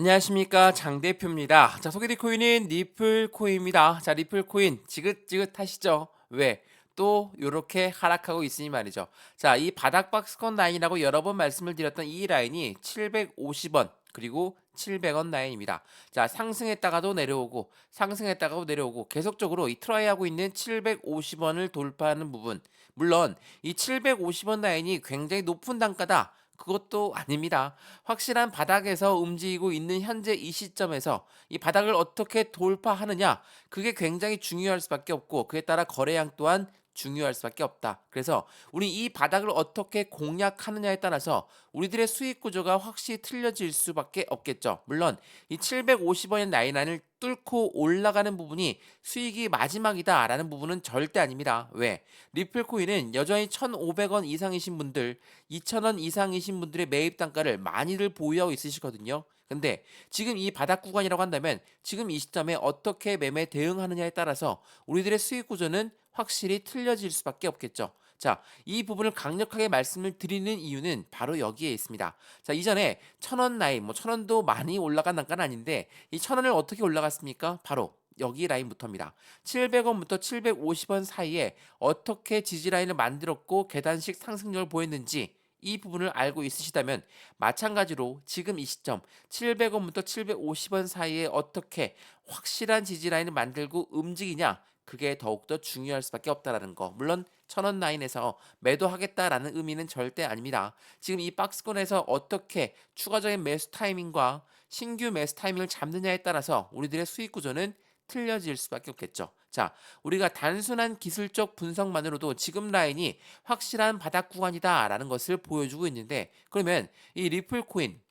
안녕하십니까, 장 대표입니다. 자, 소개될 코인은 리플 코인입니다. 자, 리플 코인 지긋지긋하시죠? 왜? 또 요렇게 하락하고 있으니 말이죠. 자, 이 바닥 박스권 라인이라고 여러 번 말씀을 드렸던 이 라인이 750원 그리고 700원 라인입니다. 자, 상승했다가도 내려오고 상승했다가도 내려오고 계속적으로 이 트라이하고 있는 750원을 돌파하는 부분. 물론 이 750원 라인이 굉장히 높은 단가다. 그것도 아닙니다. 확실한 바닥에서 움직이고 있는 현재 이 시점에서 이 바닥을 어떻게 돌파하느냐, 그게 굉장히 중요할 수밖에 없고, 그에 따라 거래량 또한 중요할 수밖에 없다. 그래서 우리 이 바닥을 어떻게 공략하느냐에 따라서 우리들의 수익 구조가 확실히 틀려질 수밖에 없겠죠. 물론 이 750원의 라인을 뚫고 올라가는 부분이 수익이 마지막이다라는 부분은 절대 아닙니다. 왜? 리플 코인은 여전히 1,500원 이상이신 분들, 2,000원 이상이신 분들의 매입 단가를 많이들 보유하고 있으시거든요. 근데 지금 이 바닥 구간이라고 한다면 지금 이 시점에 어떻게 매매 대응하느냐에 따라서 우리들의 수익 구조는 확실히 틀려질 수밖에 없겠죠. 자, 이 부분을 강력하게 말씀을 드리는 이유는 바로 여기에 있습니다. 자, 이전에 1,000원 라인, 1,000원도 많이 올라간 단가는 아닌데 이 1,000원을 어떻게 올라갔습니까? 바로 여기 라인부터입니다. 700원부터 750원 사이에 어떻게 지지 라인을 만들었고 계단식 상승력을 보였는지 이 부분을 알고 있으시다면 마찬가지로 지금 이 시점 700원부터 750원 사이에 어떻게 확실한 지지 라인을 만들고 움직이냐, 그게 더욱더 중요할 수밖에 없다라는 거. 물론 1,000원 라인에서 매도하겠다라는 의미는 절대 아닙니다. 지금 이 박스권에서 어떻게 추가적인 매수 타이밍과 신규 매수 타이밍을 잡느냐에 따라서 우리들의 수익 구조는 틀려질 수밖에 없겠죠. 자, 우리가 단순한 기술적 분석만으로도 지금 라인이 확실한 바닥 구간이다라는 것을 보여주고 있는데, 그러면 이 리플 코인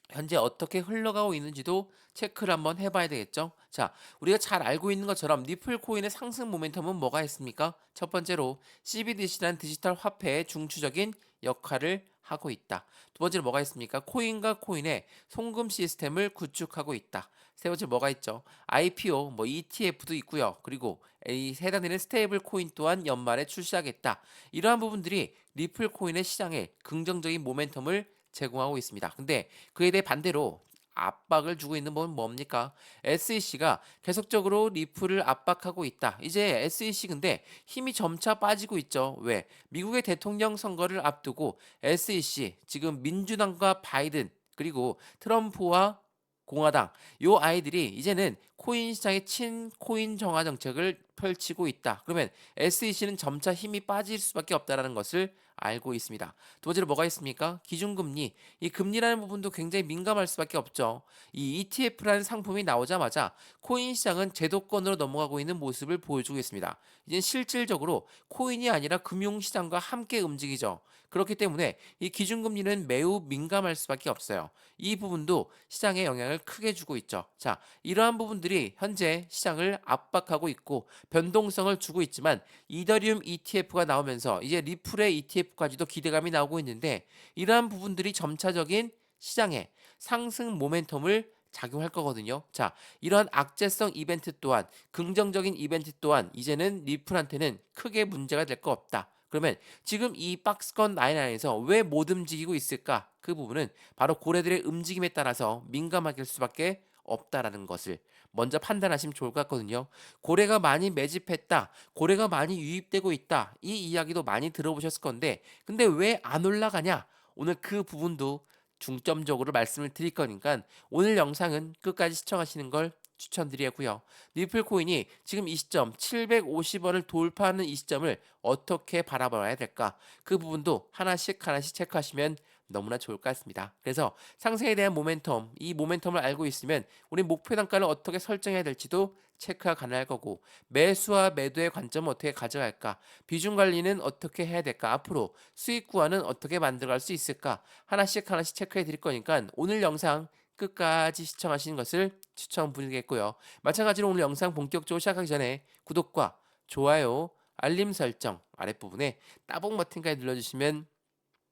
현재 어떻게 흘러가고 있는지도 체크를 한번 해봐야 되겠죠. 자, 우리가 잘 알고 있는 것처럼 리플 코인의 상승 모멘텀은 뭐가 있습니까? 첫 번째로 CBDC라는 디지털 화폐의 중추적인 역할을 하고 있다. 두 번째로 뭐가 있습니까? 코인과 코인의 송금 시스템을 구축하고 있다. 세 번째 뭐가 있죠? IPO, ETF도 있고요. 그리고 이 해당되는 스테이블 코인 또한 연말에 출시하겠다. 이러한 부분들이 리플 코인의 시장에 긍정적인 모멘텀을 제공하고 있습니다. 근데 그에 대해 반대로 압박을 주고 있는 건 뭡니까? SEC가 계속적으로 리플을 압박하고 있다. 이제 SEC 근데 힘이 점차 빠지고 있죠. 왜? 미국의 대통령 선거를 앞두고 SEC 지금 민주당과 바이든 그리고 트럼프와 공화당 요 아이들이 이제는 코인 시장의 친코인 정화 정책을 펼치고 있다. 그러면 SEC는 점차 힘이 빠질 수밖에 없다라는 것을 알고 있습니다. 두 번째로 뭐가 있습니까? 기준금리. 이 금리라는 부분도 굉장히 민감할 수밖에 없죠. 이 ETF라는 상품이 나오자마자 코인 시장은 제도권으로 넘어가고 있는 모습을 보여주고 있습니다. 이제 실질적으로 코인이 아니라 금융시장과 함께 움직이죠. 그렇기 때문에 이 기준금리는 매우 민감할 수밖에 없어요. 이 부분도 시장에 영향을 크게 주고 있죠. 자, 이러한 부분들이 현재 시장을 압박하고 있고 변동성을 주고 있지만 이더리움 ETF가 나오면서 이제 리플의 ETF까지도 기대감이 나오고 있는데 이러한 부분들이 점차적인 시장의 상승 모멘텀을 작용할 거거든요. 자, 이러한 악재성 이벤트 또한 긍정적인 이벤트 또한 이제는 리플한테는 크게 문제가 될 거 없다. 그러면 지금 이 박스권 라인 안에서 왜 못 움직이고 있을까? 그 부분은 바로 고래들의 움직임에 따라서 민감할 수밖에 없다라는 것을 먼저 판단하시면 좋을 것 같거든요. 고래가 많이 매집했다. 고래가 많이 유입되고 있다. 이 이야기도 많이 들어보셨을 건데 근데 왜 안 올라가냐? 오늘 그 부분도 중점적으로 말씀을 드릴 거니까 오늘 영상은 끝까지 시청하시는 걸 추천드리고요. 리플 코인이 지금 이 시점 750원을 돌파하는 이 시점을 어떻게 바라봐야 될까? 그 부분도 하나씩 하나씩 체크하시면 너무나 좋을 것 같습니다. 그래서 상승에 대한 모멘텀, 이 모멘텀을 알고 있으면 우리 목표 단가를 어떻게 설정해야 될지도 체크가 가능할 거고 매수와 매도의 관점은 어떻게 가져갈까? 비중 관리는 어떻게 해야 될까? 앞으로 수익 구간은 어떻게 만들어갈 수 있을까? 하나씩 하나씩 체크해 드릴 거니까 오늘 영상 끝까지 시청하시는 것을 추천드리겠고요. 마찬가지로 오늘 영상 본격적으로 시작하기 전에 구독과 좋아요, 알림 설정 아랫부분에 따봉 버튼까지 눌러주시면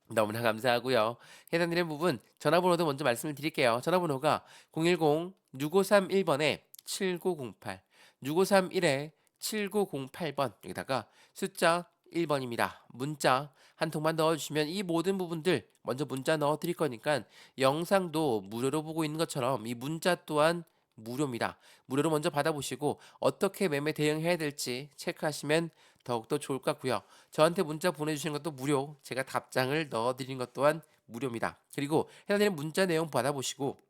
너무나 감사하고요. 해당되는 부분 전화번호도 먼저 말씀을 드릴게요. 전화번호가 010-6531번에 7908, 6531에 7908번 여기다가 숫자 1번입니다. 문자 한 통만 넣어주시면 이 모든 부분들 먼저 문자 넣어드릴 거니까 영상도 무료로 보고 있는 것처럼 이 문자 또한 무료입니다. 무료로 먼저 받아보시고 어떻게 매매 대응해야 될지 체크하시면 더욱더 좋을 것 같고요. 저한테 문자 보내주시는 것도 무료, 제가 답장을 넣어드리는 것 또한 무료입니다. 그리고 해당되는 문자 내용 받아보시고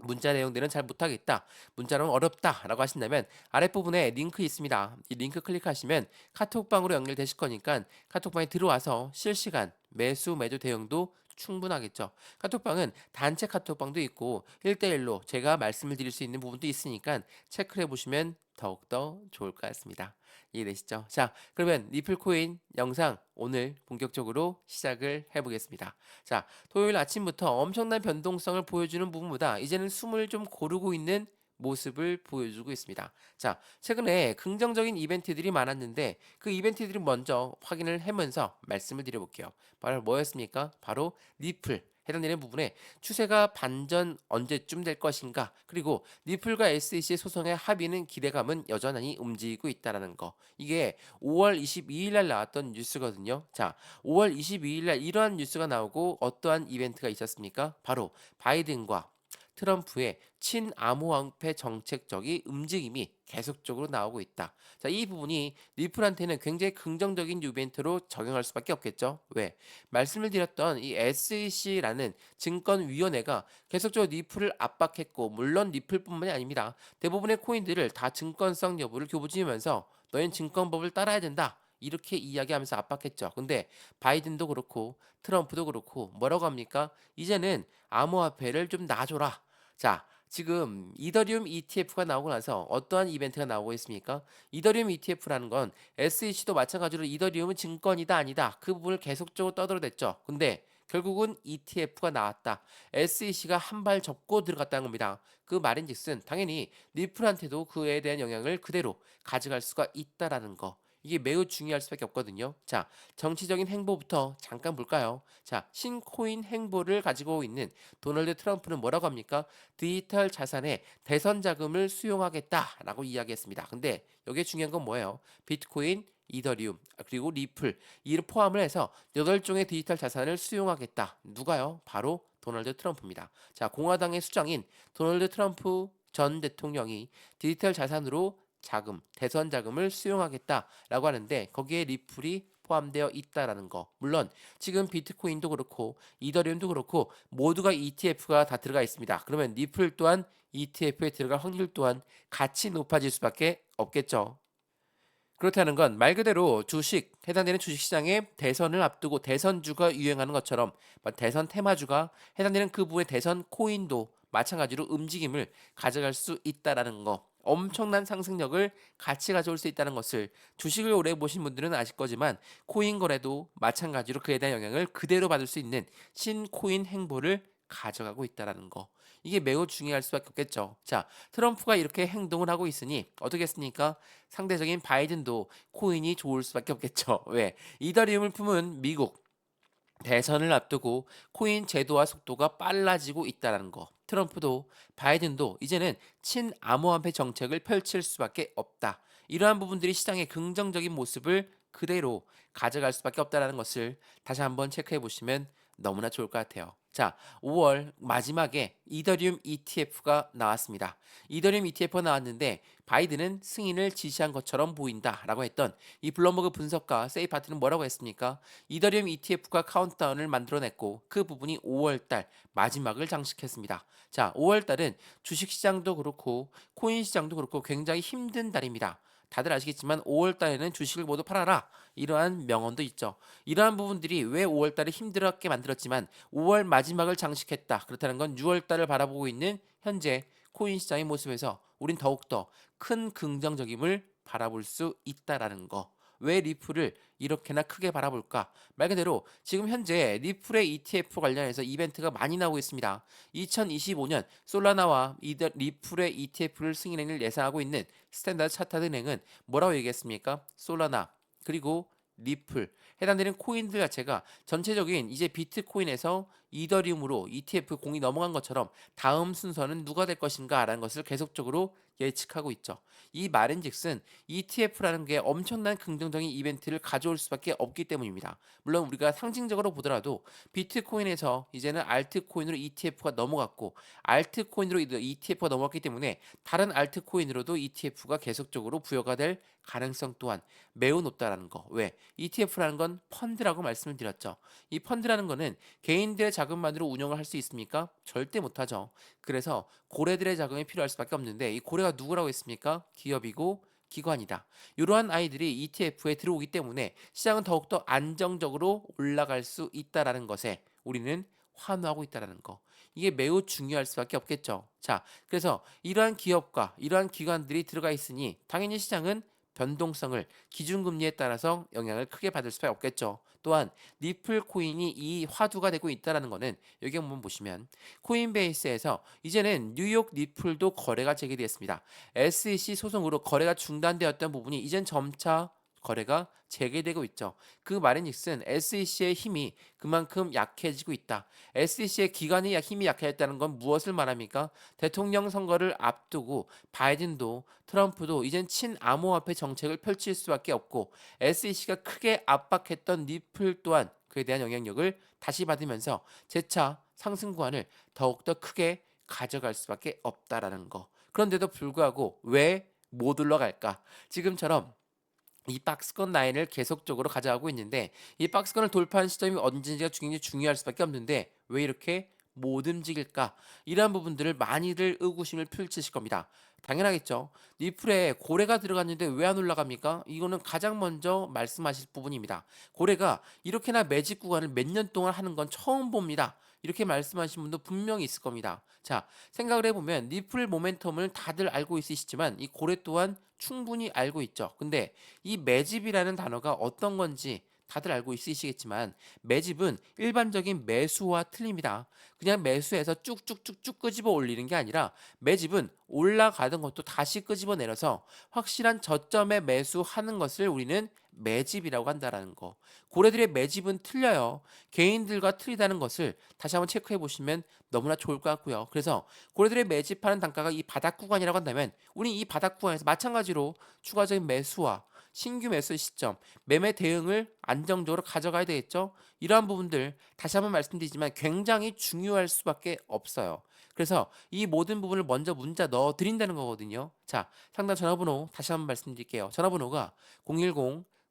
문자 내용들은 잘 못하겠다, 문자로는 어렵다 라고 하신다면 아랫부분에 링크 있습니다. 이 링크 클릭하시면 카톡방으로 연결되실 거니까 카톡방에 들어와서 실시간 매수 매도 대응도 충분하겠죠. 카톡방은 단체 카톡방도 있고 1대1로 제가 말씀을 드릴 수 있는 부분도 있으니까 체크를 해보시면 더욱더 좋을 것 같습니다. 이해되시죠? 자, 그러면 리플코인 영상 오늘 본격적으로 시작을 해보겠습니다. 자, 토요일 아침부터 엄청난 변동성을 보여주는 부분보다 이제는 숨을 좀 고르고 있는 모습을 보여주고 있습니다. 자, 최근에 긍정적인 이벤트들이 많았는데 그 이벤트들을 먼저 확인을 하면서 말씀을 드려볼게요. 바로 뭐였습니까? 바로 리플. 해당되는 부분에 추세가 반전 언제쯤 될 것인가, 그리고 리플과 SEC 소송의 합의는 기대감은 여전히 움직이고 있다는 거. 이게 5월 22일 날 나왔던 뉴스거든요. 자, 5월 22일 날 이러한 뉴스가 나오고 어떠한 이벤트가 있었습니까? 바로 바이든과 트럼프의 친암호화폐 정책적인 움직임이 계속적으로 나오고 있다. 자, 이 부분이 리플한테는 굉장히 긍정적인 이벤트로 적용할 수밖에 없겠죠. 왜? 말씀을 드렸던 이 SEC라는 증권위원회가 계속적으로 리플을 압박했고, 물론 리플뿐만이 아닙니다. 대부분의 코인들을 다 증권성 여부를 교부지으면서 너희는 증권법을 따라야 된다, 이렇게 이야기하면서 압박했죠. 근데 바이든도 그렇고 트럼프도 그렇고 뭐라고 합니까? 이제는 암호화폐를 좀 놔줘라. 자, 지금 이더리움 ETF가 나오고 나서 어떠한 이벤트가 나오고 있습니까? 이더리움 ETF라는 건 SEC도 마찬가지로 이더리움은 증권이다 아니다, 그 부분을 계속적으로 떠들어댔죠. 근데 결국은 ETF가 나왔다. SEC가 한 발 접고 들어갔다는 겁니다. 그 말인즉슨 당연히 리플한테도 그에 대한 영향을 그대로 가져갈 수가 있다라는 거. 이게 매우 중요할 수밖에 없거든요. 자, 정치적인 행보부터 잠깐 볼까요? 자, 신코인 행보를 가지고 있는 도널드 트럼프는 뭐라고 합니까? 디지털 자산의 대선 자금을 수용하겠다라고 이야기했습니다. 근데 여기에 중요한 건 뭐예요? 비트코인, 이더리움, 그리고 리플, 이를 포함을 해서 8종의 디지털 자산을 수용하겠다. 누가요? 바로 도널드 트럼프입니다. 자, 공화당의 수장인 도널드 트럼프 전 대통령이 디지털 자산으로 대선 자금을 수용하겠다라고 하는데 거기에 리플이 포함되어 있다라는 거. 물론 지금 비트코인도 그렇고 이더리움도 그렇고 모두가 ETF가 다 들어가 있습니다. 그러면 리플 또한 ETF에 들어갈 확률 또한 같이 높아질 수밖에 없겠죠. 그렇다는 건 말 그대로 주식, 해당되는 주식시장에 대선을 앞두고 대선주가 유행하는 것처럼 대선 테마주가 해당되는 그 부분의 대선 코인도 마찬가지로 움직임을 가져갈 수 있다라는 거. 엄청난 상승력을 같이 가져올 수 있다는 것을 주식을 오래 보신 분들은 아실 거지만 코인 거래도 마찬가지로 그에 대한 영향을 그대로 받을 수 있는 신코인 행보를 가져가고 있다라는 거. 이게 매우 중요할 수밖에 없겠죠. 자, 트럼프가 이렇게 행동을 하고 있으니 어떻게 했습니까? 상대적인 바이든도 코인이 좋을 수밖에 없겠죠. 왜? 이더리움을 품은 미국 대선을 앞두고 코인 제도화 속도가 빨라지고 있다는 거. 트럼프도 바이든도 이제는 친암호화폐 정책을 펼칠 수밖에 없다. 이러한 부분들이 시장의 긍정적인 모습을 그대로 가져갈 수밖에 없다는 것을 다시 한번 체크해 보시면 너무나 좋을 것 같아요. 자, 5월 마지막에 이더리움 ETF가 나왔습니다. 이더리움 ETF가 나왔는데 바이든은 승인을 지시한 것처럼 보인다라고 했던 이 블룸버그 분석가 세이파트는 뭐라고 했습니까? 이더리움 ETF가 카운트다운을 만들어냈고 그 부분이 5월달 마지막을 장식했습니다. 자, 5월달은 주식시장도 그렇고 코인 시장도 그렇고 굉장히 힘든 달입니다. 다들 아시겠지만 5월 달에는 주식을 모두 팔아라, 이러한 명언도 있죠. 이러한 부분들이 왜 5월 달에 힘들었게 만들었지만 5월 마지막을 장식했다. 그렇다는 건 6월 달을 바라보고 있는 현재 코인 시장의 모습에서 우린 더욱더 큰 긍정적임을 바라볼 수 있다라는 거. 왜 리플을 이렇게나 크게 바라볼까? 말 그대로 지금 현재 리플의 ETF 관련해서 이벤트가 많이 나오고 있습니다. 2025년 솔라나와 리플의 ETF를 승인을 예상하고 있는 스탠다드 차타드 은행은 뭐라고 얘기했습니까? 솔라나 그리고 리플, 해당되는 코인들 자체가 전체적인 이제 비트코인에서 이더리움으로 ETF 공이 넘어간 것처럼 다음 순서는 누가 될 것인가라는 것을 계속적으로 예측하고 있죠. 이 말인즉슨 ETF라는 게 엄청난 긍정적인 이벤트를 가져올 수밖에 없기 때문입니다. 물론 우리가 상징적으로 보더라도 비트코인에서 이제는 알트코인으로 ETF가 넘어갔고 알트코인으로 ETF가 넘어갔기 때문에 다른 알트코인으로도 ETF가 계속적으로 부여가 될 가능성 또한 매우 높다라는 거. 왜? ETF라는 건 펀드라고 말씀을 드렸죠. 이 펀드라는 거는 개인들의 자금만으로 운영을 할 수 있습니까? 절대 못하죠. 그래서 고래들의 자금이 필요할 수밖에 없는데 이 고래가 누구라고 했습니까? 기업이고 기관이다. 이러한 아이들이 ETF에 들어오기 때문에 시장은 더욱더 안정적으로 올라갈 수 있다라는 것에 우리는 환호하고 있다라는 거. 이게 매우 중요할 수밖에 없겠죠. 자, 그래서 이러한 기업과 이러한 기관들이 들어가 있으니 당연히 시장은 변동성을 기준금리에 따라서 영향을 크게 받을 수밖에 없겠죠. 또한 리플 코인이 이 화두가 되고 있다는 것은 여기 한번 보시면 코인베이스에서 이제는 뉴욕 리플도 거래가 재개되었습니다. SEC 소송으로 거래가 중단되었던 부분이 이젠 점차 거래가 재개되고 있죠. 그 말인즉슨 SEC의 힘이 그만큼 약해지고 있다. SEC의 기관의 힘이 약해졌다는 건 무엇을 말합니까? 대통령 선거를 앞두고 바이든도 트럼프도 이젠 친암호화폐 정책을 펼칠 수밖에 없고 SEC가 크게 압박했던 리플 또한 그에 대한 영향력을 다시 받으면서 재차 상승 구간을 더욱더 크게 가져갈 수밖에 없다라는 거. 그런데도 불구하고 왜 못 올라갈까? 지금처럼 이 박스권 라인을 계속적으로 가져가고 있는데 이 박스권을 돌파한 시점이 언제인지가 굉장히 중요할 수밖에 없는데 왜 이렇게 못 움직일까? 이러한 부분들을 많이들 의구심을 펼치실 겁니다. 당연하겠죠. 리플에 고래가 들어갔는데 왜 안 올라갑니까? 이거는 가장 먼저 말씀하실 부분입니다. 고래가 이렇게나 매직 구간을 몇 년 동안 하는 건 처음 봅니다. 이렇게 말씀하신 분도 분명히 있을 겁니다. 자, 생각을 해보면 리플 모멘텀을 다들 알고 있으시지만 이 고래 또한 충분히 알고 있죠. 근데 이 매집이라는 단어가 어떤 건지 다들 알고 있으시겠지만 매집은 일반적인 매수와 틀립니다. 그냥 매수해서 쭉쭉쭉쭉 끄집어 올리는 게 아니라 매집은 올라가던 것도 다시 끄집어 내려서 확실한 저점에 매수하는 것을 우리는 매집이라고 한다라는 거. 고래들의 매집은 틀려요. 개인들과 틀리다는 것을 다시 한번 체크해 보시면 너무나 좋을 것 같고요. 그래서 고래들의 매집하는 단가가 이 바닥 구간이라고 한다면 우리 이 바닥 구간에서 마찬가지로 추가적인 매수와 신규 매수 시점, 매매 대응을 안정적으로 가져가야 되겠죠. 이러한 부분들 다시 한번 말씀드리지만 굉장히 중요할 수밖에 없어요. 그래서 이 모든 부분을 먼저 문자 넣어 드린다는 거거든요. 자, 상담 전화번호 다시 한번 말씀드릴게요. 전화번호가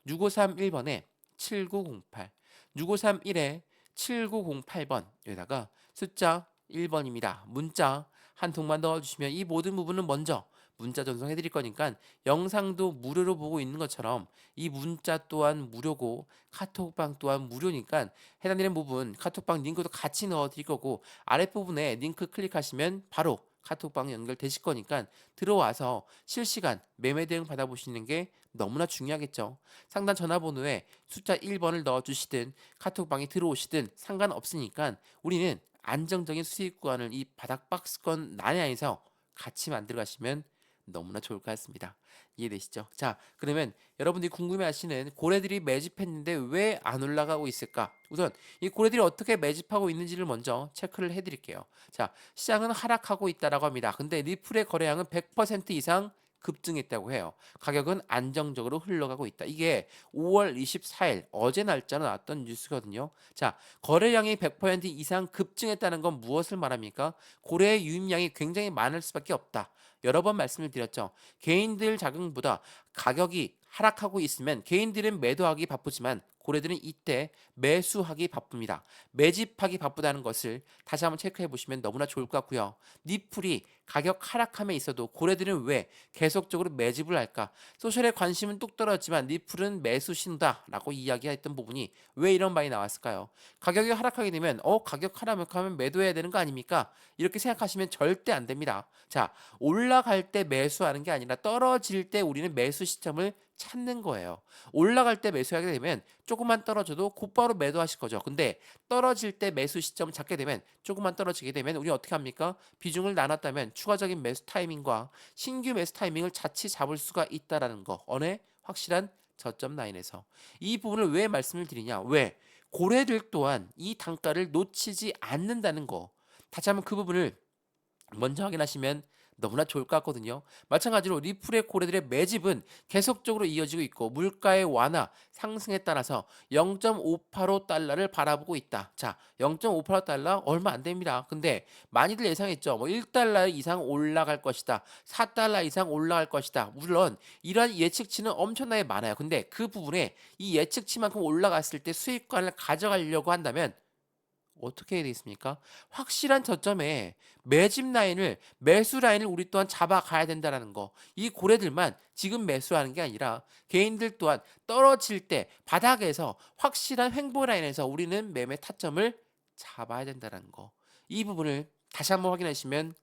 010-6531번에 7908, 6531에 7908번 여기다가 숫자 1번입니다. 문자 한 통만 넣어주시면 이 모든 부분은 먼저 문자 전송해 드릴 거니까 영상도 무료로 보고 있는 것처럼 이 문자 또한 무료고 카톡방 또한 무료니까 해당되는 부분 카톡방 링크도 같이 넣어 드릴 거고 아랫부분에 링크 클릭하시면 바로 카톡방 연결되실 거니까 들어와서 실시간 매매 대응 받아보시는 게 너무나 중요하겠죠. 상단 전화번호에 숫자 1번을 넣어주시든 카톡방에 들어오시든 상관없으니까 우리는 안정적인 수익 구간을 이 바닥 박스권 난이에서 같이 만들어 가시면 너무나 좋을 것 같습니다. 이해되시죠? 자, 그러면 여러분들이 궁금해하시는 고래들이 매집했는데 왜 안 올라가고 있을까? 우선 이 고래들이 어떻게 매집하고 있는지를 먼저 체크를 해드릴게요. 자, 시장은 하락하고 있다라고 합니다. 근데 리플의 거래량은 100% 이상 급증했다고 해요. 가격은 안정적으로 흘러가고 있다. 이게 5월 24일 어제 날짜로 나왔던 뉴스거든요. 자, 거래량이 100% 이상 급증했다는 건 무엇을 말합니까? 고래의 유입량이 굉장히 많을 수밖에 없다. 여러 번 말씀을 드렸죠. 개인들 자금보다 가격이 하락하고 있으면 개인들은 매도하기 바쁘지만 고래들은 이때 매수하기 바쁩니다. 매집하기 바쁘다는 것을 다시 한번 체크해 보시면 너무나 좋을 것 같고요. 니플이 가격 하락함에 있어도 고래들은 왜 계속적으로 매집을 할까? 소셜에 관심은 뚝 떨어지만 니플은 매수 신다라고 이야기했던 부분이 왜 이런 말이 나왔을까요? 가격이 하락하게 되면 가격 하락하면 매도해야 되는 거 아닙니까? 이렇게 생각하시면 절대 안 됩니다. 자, 올라갈 때 매수하는 게 아니라 떨어질 때 우리는 매수 시점을 찾는 거예요. 올라갈 때 매수하게 되면 조금만 떨어져도 곧바로 매도하실 거죠. 근데 떨어질 때 매수 시점을 잡게 되면 조금만 떨어지게 되면 우리 어떻게 합니까? 비중을 나눴다면 추가적인 매수 타이밍과 신규 매수 타이밍을 자칫 잡을 수가 있다라는 거. 어느 확실한 저점 라인에서 이 부분을 왜 말씀을 드리냐? 왜? 고래들 또한 이 단가를 놓치지 않는다는 거. 다시 한번 그 부분을 먼저 확인하시면 너무나 좋을 것 같거든요. 마찬가지로 리플의 고래들의 매집은 계속적으로 이어지고 있고 물가의 완화, 상승에 따라서 0.585달러를 바라보고 있다. 자, 0.585달러 얼마 안 됩니다. 근데 많이들 예상했죠. 뭐 1달러 이상 올라갈 것이다. 4달러 이상 올라갈 것이다. 물론 이러한 예측치는 엄청나게 많아요. 근데 그 부분에 이 예측치만큼 올라갔을 때 수익관을 가져가려고 한다면 어떻게 해야 되겠습니까? 확실한 저점에 매집 라인을 매수 라인을 우리 또한 잡아가야 된다라는 거. 이 고래들만 지금 매수하는 게 아니라 개인들 또한 떨어질 때 바닥에서 확실한 횡보 라인에서 우리는 매매 타점을 잡아야 된다는 거. 이 부분을 다시 한번 확인하시면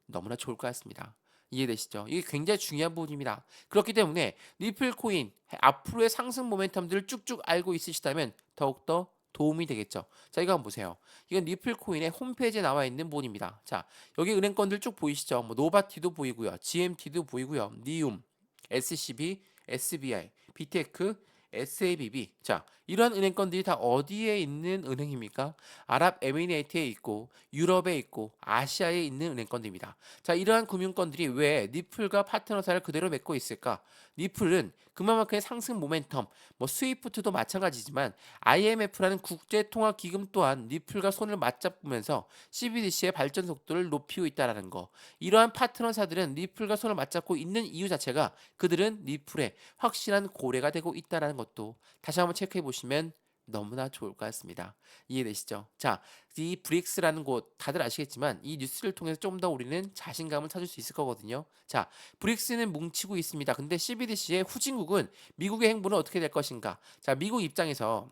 너무나 좋을 것 같습니다. 이해되시죠? 이게 굉장히 중요한 부분입니다. 그렇기 때문에 리플 코인 앞으로의 상승 모멘텀들을 쭉쭉 알고 있으시다면 더욱더 도움이 되겠죠. 자, 이거 한번 보세요. 이건 리플 코인의 홈페이지에 나와 있는 부분입니다. 자, 여기 은행권들 쭉 보이시죠? 뭐 노바티도 보이고요. GMT도 보이고요. 니움, SCB, SBI, 비테크, SABB. 자, 이러한 은행권들이 다 어디에 있는 은행입니까? 아랍에미레이트에 있고 유럽에 있고 아시아에 있는 은행권들입니다. 자, 이러한 금융권들이 왜 니플과 파트너사를 그대로 맺고 있을까? 니플은 그만큼의 상승 모멘텀, 뭐 스위프트도 마찬가지지만 IMF라는 국제통화기금 또한 니플과 손을 맞잡으면서 CBDC의 발전 속도를 높이고 있다는 거. 이러한 파트너사들은 니플과 손을 맞잡고 있는 이유 자체가 그들은 니플의 확실한 고래가 되고 있다는 것도 다시 한번 체크해 보시면 너무나 좋을 것 같습니다. 이해되시죠? 자, 이 브릭스라는 곳 다들 아시겠지만 이 뉴스를 통해서 좀 더 우리는 자신감을 찾을 수 있을 거거든요. 자, 브릭스는 뭉치고 있습니다. 근데 CBDC의 후진국은 미국의 행보는 어떻게 될 것인가? 자, 미국 입장에서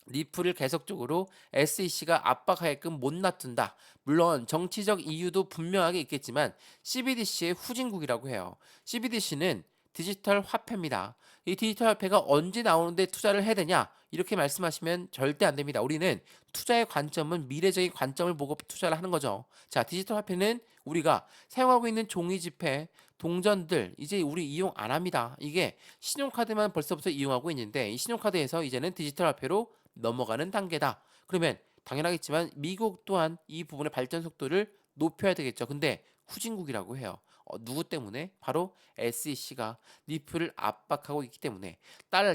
리플을 계속적으로 SEC가 압박하게끔 못 놔둔다. 물론 정치적 이유도 분명하게 있겠지만 CBDC의 후진국이라고 해요. CBDC는 디지털 화폐입니다. 이 디지털 화폐가 언제 나오는데 투자를 해야 되냐? 이렇게 말씀하시면 절대 안 됩니다. 우리는 투자의 관점은 미래적인 관점을 보고 투자를 하는 거죠. 자, 디지털 화폐는 우리가 사용하고 있는 종이 지폐, 동전들 이제 우리 이용 안 합니다. 이게 신용카드만 벌써부터 이용하고 있는데 이 신용카드에서 이제는 디지털 화폐로 넘어가는 단계다. 그러면 당연하겠지만 미국 또한 이 부분의 발전 속도를 높여야 되겠죠. 근데 후진국이라고 해요. 누구 때문에? 바로 SEC가 니플을 압박하고 있기 때문에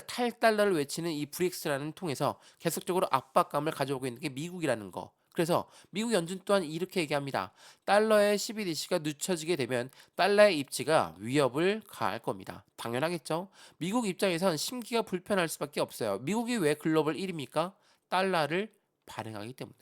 탈달러를 외치는 이 브릭스라는 통해서 계속적으로 압박감을 가져오고 있는 게 미국이라는 거. 그래서 미국 연준 또한 이렇게 얘기합니다. 달러의 CBDC가 늦춰지게 되면 달러의 입지가 위협을 가할 겁니다. 당연하겠죠. 미국 입장에선 심기가 불편할 수밖에 없어요. 미국이 왜 글로벌 1위입니까? 달러를 발행하기 때문에.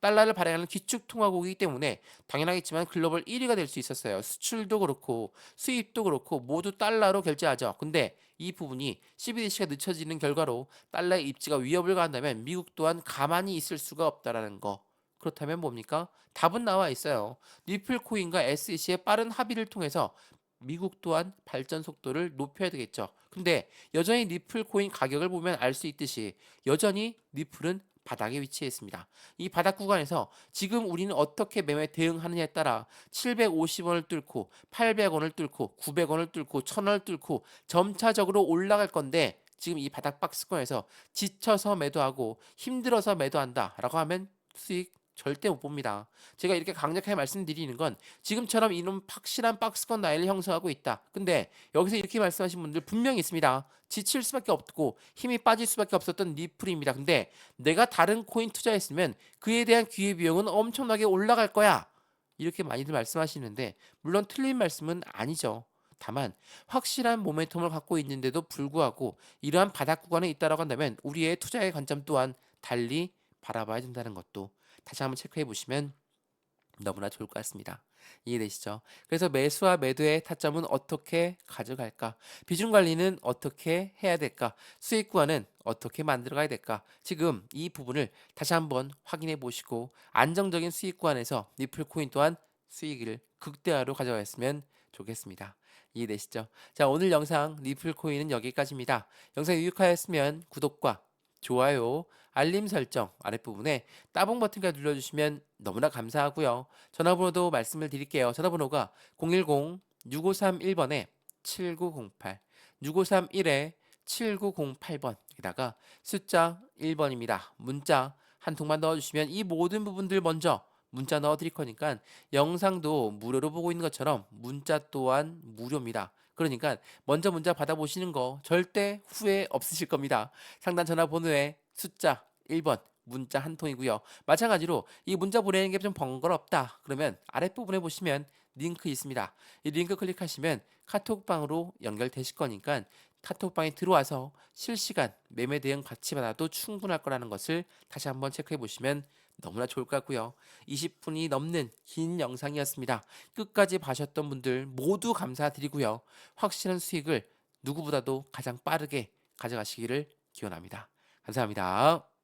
달러를 발행하는 기축통화국이기 때문에 당연하겠지만 글로벌 1위가 될 수 있었어요. 수출도 그렇고 수입도 그렇고 모두 달러로 결제하죠. 근데 이 부분이 CBDC가 늦춰지는 결과로 달러의 입지가 위협을 가한다면 미국 또한 가만히 있을 수가 없다라는 거. 그렇다면 뭡니까? 답은 나와 있어요. 리플 코인과 SEC의 빠른 합의를 통해서 미국 또한 발전 속도를 높여야 되겠죠. 근데 여전히 리플 코인 가격을 보면 알 수 있듯이 여전히 리플은 바닥에 위치해 있습니다. 이 바닥 구간에서 지금 우리는 어떻게 매매 대응하느냐에 따라 750원을 뚫고 800원을 뚫고 900원을 뚫고 1000원을 뚫고 점차적으로 올라갈 건데 지금 이 바닥 박스권에서 지쳐서 매도하고 힘들어서 매도한다라고 하면 수익 절대 못 봅니다. 제가 이렇게 강력하게 말씀드리는 건 지금처럼 이런 확실한 박스권 라인을 형성하고 있다. 근데 여기서 이렇게 말씀하신 분들 분명히 있습니다. 지칠 수밖에 없고 힘이 빠질 수밖에 없었던 리플입니다. 근데 내가 다른 코인 투자했으면 그에 대한 기회비용은 엄청나게 올라갈 거야. 이렇게 많이들 말씀하시는데 물론 틀린 말씀은 아니죠. 다만 확실한 모멘텀을 갖고 있는데도 불구하고 이러한 바닥 구간에 있다라고 한다면 우리의 투자의 관점 또한 달리 바라봐야 된다는 것도 다시 한번 체크해 보시면 너무나 좋을 것 같습니다. 이해되시죠? 그래서 매수와 매도의 타점은 어떻게 가져갈까? 비중 관리는 어떻게 해야 될까? 수익 구간은 어떻게 만들어 가야 될까? 지금 이 부분을 다시 한번 확인해 보시고 안정적인 수익 구간에서 리플 코인 또한 수익을 극대화로 가져갔으면 좋겠습니다. 이해되시죠? 자, 오늘 영상 리플 코인은 여기까지입니다. 영상 유익하였으면 구독과 좋아요, 알림 설정 아랫부분에 따봉 버튼까지 눌러주시면 너무나 감사하고요. 전화번호도 말씀을 드릴게요. 전화번호가 010-6531번에 7908, 6531에 7908번 게다가 숫자 1번입니다. 문자 한 통만 넣어주시면 이 모든 부분들 먼저 문자 넣어드릴 거니까 영상도 무료로 보고 있는 것처럼 문자 또한 무료입니다. 그러니까 먼저 문자 받아보시는 거 절대 후회 없으실 겁니다. 상단 전화번호에 숫자 1번 문자 한 통이고요. 마찬가지로 이 문자 보내는 게 좀 번거롭다. 그러면 아랫부분에 보시면 링크 있습니다. 이 링크 클릭하시면 카톡방으로 연결되실 거니까 카톡방에 들어와서 실시간 매매 대응 같이 받아도 충분할 거라는 것을 다시 한번 체크해 보시면 너무나 좋을 것 같고요. 20분이 넘는 긴 영상이었습니다. 끝까지 봐주셨던 분들 모두 감사드리고요. 확실한 수익을 누구보다도 가장 빠르게 가져가시기를 기원합니다. 감사합니다.